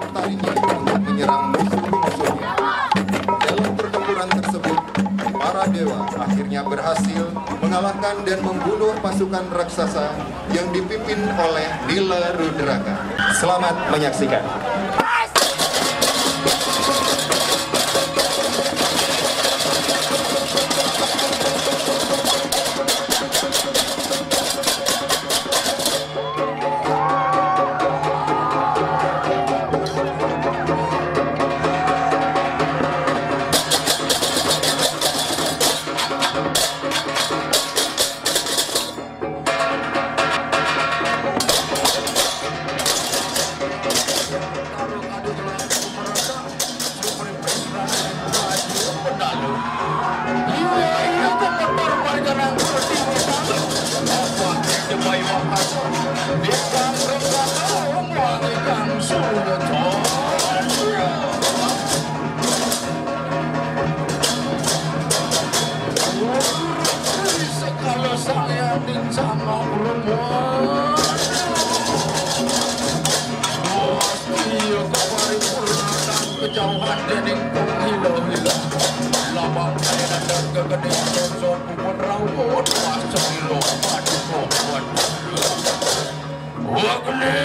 tertariknya untuk menyerang musuh-musuhnya. Dalam pertempuran tersebut, para dewa akhirnya berhasil mengalahkan dan membunuh pasukan raksasa yang dipimpin oleh Nila Rudraka. Selamat menyaksikan. Kejauhan dening hilo-hilo labang kaya dan kegedean sosok pun rawut masuk hilo padu pohon wakne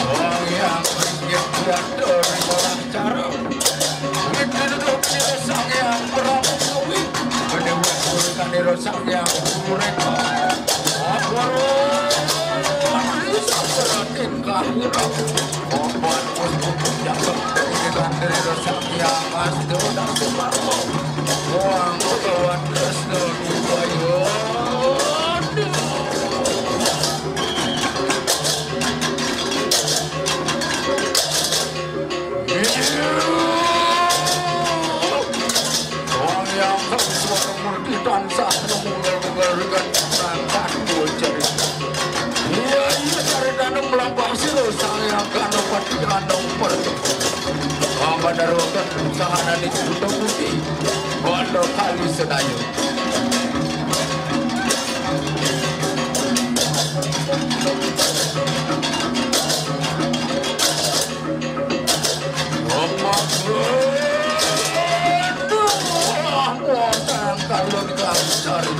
orang yang ringgit dan dari malah cara itu duduk di sang yang beramuwi menewaskan di sang yang mereka obat untuk jatuh dengan dari resep yang pasti dan separuh uang kawan restu dibayar uang yang suara murti dan sah mengular-ularkan perangkat bocor melampau silu saya GANAPATI Caka Abadarokan usaha di Sudah Putih Bondo Kali Sedayu kalau dikasih cari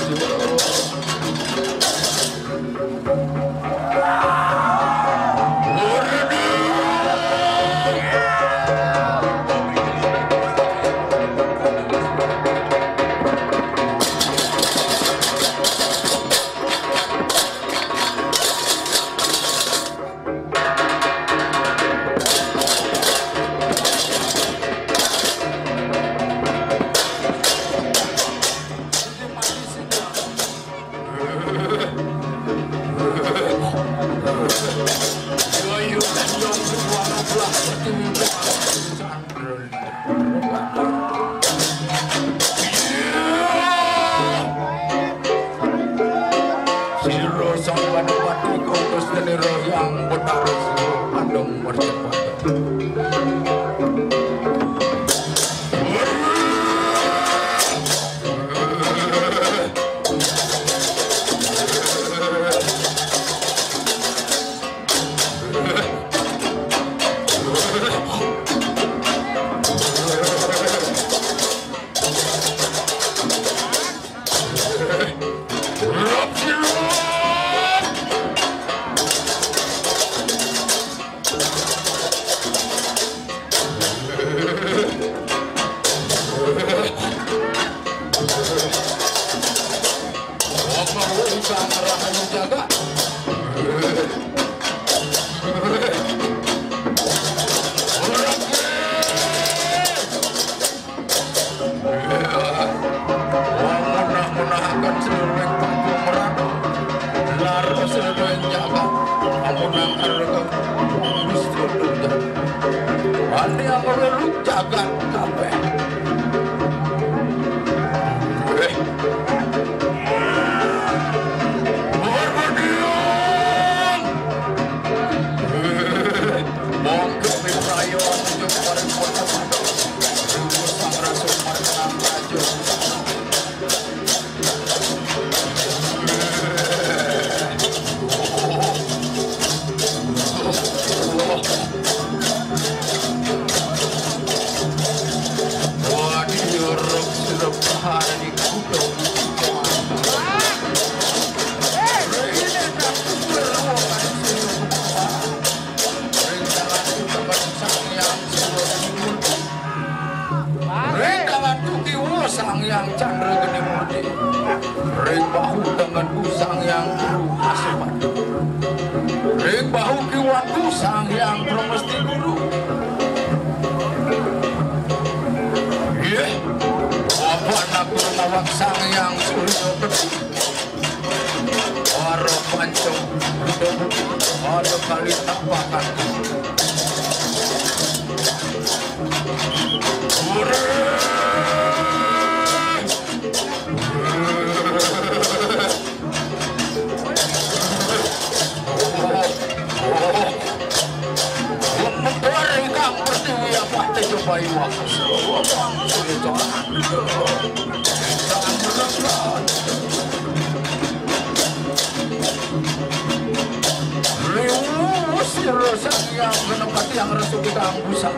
yang benar andong bercepat. Jaga. Menahkan seluruh tubuh merana, lalu seluruh jaga, amunan harga gusti luja, ane amunan jaga kafe. kan usang yang asupan ring bahu kiwan usang yang promesti guru iya apa anak rumah sang yang suryo betul waro pancong ada kali tapakan yang menempati yang resu kita anggusan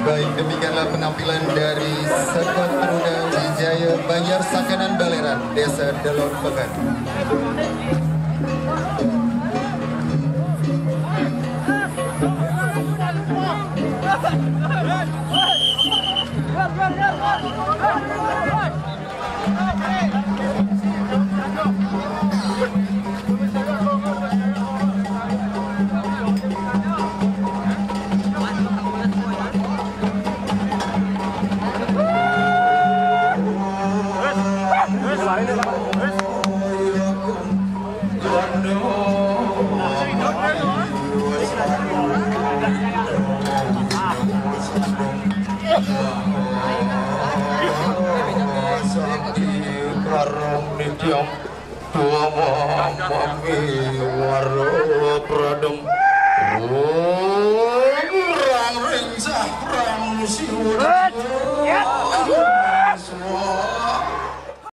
Baik, demikianlah penampilan dari Sekot Teruna Wijaya Banjar Sakanan Baleran, Desa Delon Pekan. Perang ring sah perang siwur